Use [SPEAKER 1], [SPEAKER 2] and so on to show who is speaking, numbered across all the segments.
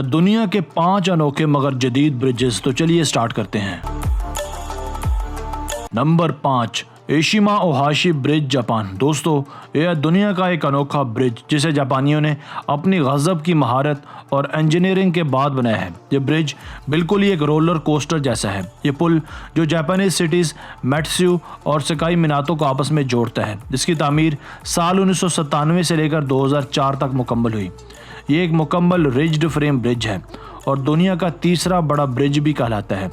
[SPEAKER 1] दुनिया के 5 अनोखे मगर जदीद ब्रिजेस, तो चलिए स्टार्ट करते हैं। Number 5, Eshima Ohashi bridge, Japan. दोस्तों, यह दुनिया का एक अनोखा ब्रिज जिसे जापानियों ने अपनी गजब की महारत और इंजीनियरिंग के बाद बनाया है। ये ब्रिज बिल्कुल ही एक रोलर कोस्टर जैसा है। ये पुल जो जापानीज सिटीज मैट्सू और सेकाई मिनातो को आपस में जोड़ता है, जिसकी तामीर साल 1997 से लेकर 2004 तक मुकम्मल हुई। ये एक मुकम्मल रिज्ड फ्रेम ब्रिज है और दुनिया का तीसरा बड़ा ब्रिज भी कहलाता है।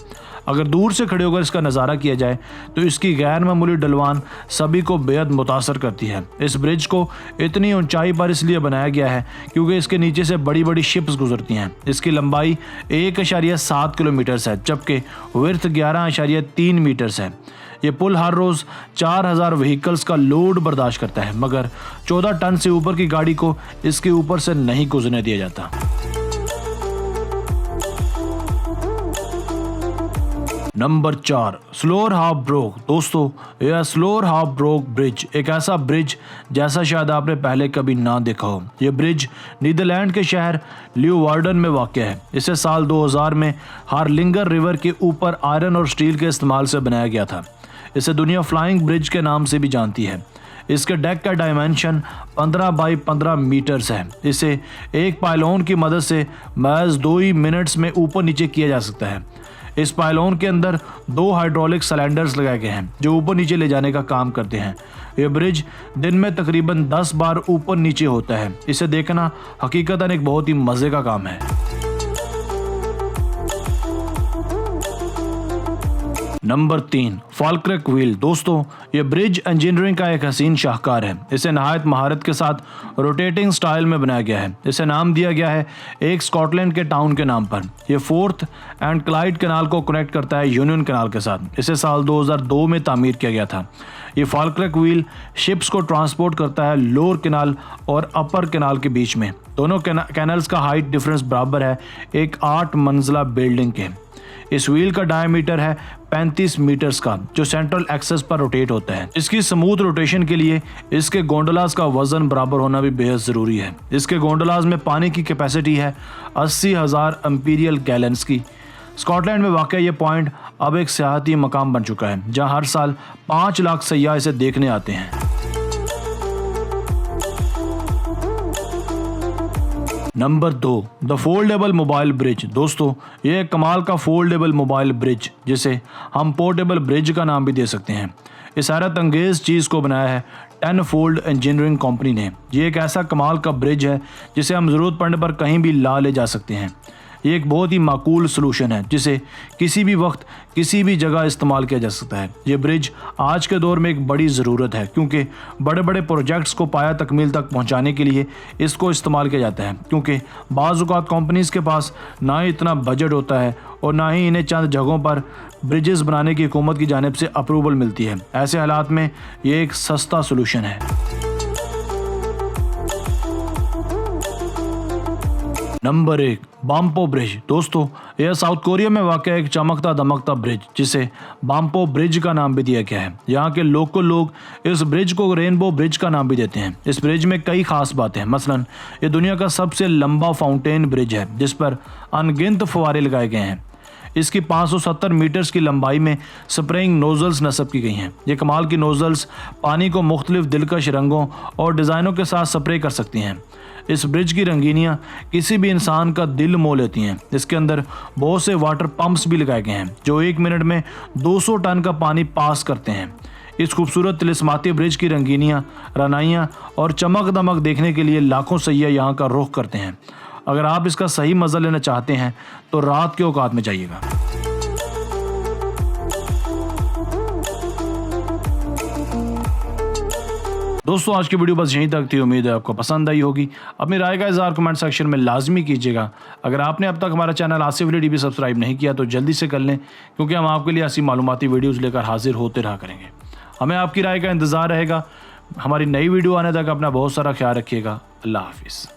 [SPEAKER 1] अगर दूर से खड़े होकर इसका नज़ारा किया जाए तो इसकी गैर मामूली ढलवान सभी को बेहद मुतासर करती है। इस ब्रिज को इतनी ऊंचाई पर इसलिए बनाया गया है क्योंकि इसके नीचे से बड़ी बड़ी शिप्स गुजरती हैं। इसकी लंबाई 1.7 किलोमीटर है, जबकि विड्थ 11.3 मीटर्स है। ये पुल हर रोज़ 4000 व्हीकल्स का लोड बर्दाश्त करता है, मगर 14 टन से ऊपर की गाड़ी को इसके ऊपर से नहीं गुजरने दिया जाता। Number 4, स्लोर half broke. दोस्तों, यह स्लोर हाफ ब्रोक ब्रिज एक ऐसा ब्रिज जैसा शायद आपने पहले कभी ना देखा हो। यह ब्रिज नीदरलैंड के शहर ल्यूवार्डन में वाक़ है। इसे साल 2000 में हार्लिंगर रिवर के ऊपर आयरन और स्टील के इस्तेमाल से बनाया गया था। इसे दुनिया फ्लाइंग ब्रिज के नाम से भी जानती है। इसके डेक का डायमेंशन 15 बाई 15 मीटर्स है। इसे एक पायलोन की मदद से महज 2 ही मिनट्स में ऊपर नीचे किया जा सकता है। इस पायलोन के अंदर 2 हाइड्रोलिक सिलेंडर्स लगाए गए हैं जो ऊपर नीचे ले जाने का काम करते हैं। यह ब्रिज दिन में तकरीबन 10 बार ऊपर नीचे होता है। इसे देखना हकीकतन एक बहुत ही मज़े का काम है। Number 3, Falkirk wheel. दोस्तों, ये ब्रिज इंजीनियरिंग का एक हसीन शाहकार है। इसे नहायत महारत के साथ रोटेटिंग स्टाइल में बनाया गया है। इसे नाम दिया गया है एक स्कॉटलैंड के टाउन के नाम पर। यह फोर्थ एंड क्लाइड कैनाल को कनेक्ट करता है यूनियन कैनाल के साथ। इसे साल 2002 में तामीर किया गया था। ये फाल्करेक व्हील शिप्स को ट्रांसपोर्ट करता है लोअर कैनाल और अपर कैनाल के बीच में। दोनों कैनल्स का हाइट डिफरेंस बराबर है एक 8 मंजिला बिल्डिंग के। इस व्हील का डायमीटर है 35 मीटर्स का, जो सेंट्रल एक्सेस पर रोटेट होता है। इसकी स्मूथ रोटेशन के लिए इसके गोंडोलास का वजन बराबर होना भी बेहद ज़रूरी है। इसके गोंडोलास में पानी की कैपेसिटी है 80,000 एम्पीरियल गैलन्स की। स्कॉटलैंड में वाक़ ये पॉइंट अब एक सियाहती मकाम बन चुका है, जहाँ हर साल 5 लाख सयाह इसे देखने आते हैं। Number 2, the foldable mobile bridge. दोस्तों, ये एक कमाल का फोल्डेबल मोबाइल ब्रिज, जिसे हम पोर्टेबल ब्रिज का नाम भी दे सकते हैं। इस हैरत अंगेज़ चीज़ को बनाया है 10 फोल्ड इंजीनियरिंग कंपनी ने। ये एक ऐसा कमाल का ब्रिज है जिसे हम ज़रूरत पड़ने पर कहीं भी ला ले जा सकते हैं। ये एक बहुत ही माकूल सलूशन है जिसे किसी भी वक्त किसी भी जगह इस्तेमाल किया जा सकता है। ये ब्रिज आज के दौर में एक बड़ी ज़रूरत है क्योंकि बड़े बड़े प्रोजेक्ट्स को पाया तकमील तक पहुंचाने के लिए इसको इस्तेमाल किया जाता है, क्योंकि बाज़ औक़ात कंपनीज़ के पास ना ही इतना बजट होता है और ना ही इन्हें चंद जगहों पर ब्रिजेस बनाने की हुकूमत की जानिब से अप्रूवल मिलती है। ऐसे हालात में ये एक सस्ता सलूशन है। Number 1, Banpo bridge. दोस्तों, यह साउथ कोरिया में वाक़ एक चमकता दमकता ब्रिज जिसे बाम्पो ब्रिज का नाम भी दिया गया है। यहाँ के लोकल लोग इस ब्रिज को रेनबो ब्रिज का नाम भी देते हैं। इस ब्रिज में कई खास बातें हैं। मसलन ये दुनिया का सबसे लंबा फाउंटेन ब्रिज है जिस पर अनगिनत फव्वारे लगाए गए हैं। इसकी 570 मीटर्स की लंबाई में स्प्रेइंग नोजल्स नस्ब की गई हैं। ये कमाल की नोजल्स पानी को मुख्तलिफ दिलकश रंगों और डिज़ाइनों के साथ स्प्रे कर सकती हैं। इस ब्रिज की रंगीनियाँ किसी भी इंसान का दिल मोह लेती हैं। इसके अंदर बहुत से वाटर पंप्स भी लगाए गए हैं जो 1 मिनट में 200 टन का पानी पास करते हैं। इस खूबसूरत तिलिस्माती ब्रिज की रंगीनियाँ, रनाइयाँ और चमक दमक देखने के लिए लाखों सैयाह यहाँ का रुख करते हैं। अगर आप इसका सही मज़ा लेना चाहते हैं तो रात के औकात में जाइएगा। दोस्तों, आज की वीडियो बस यहीं तक थी। उम्मीद है आपको पसंद आई होगी। अपनी राय का इज़हार कमेंट सेक्शन में लाजमी कीजिएगा। अगर आपने अब तक हमारा channel Asif Ali TV subscribe नहीं किया तो जल्दी से कर लें, क्योंकि हम आपके लिए ऐसी मालूमाती वीडियोज़ लेकर हाजिर होते रहा करेंगे। हमें आपकी राय का इंतज़ार रहेगा। हमारी नई वीडियो आने तक अपना बहुत सारा ख्याल रखिएगा। अल्लाह हाफिज़।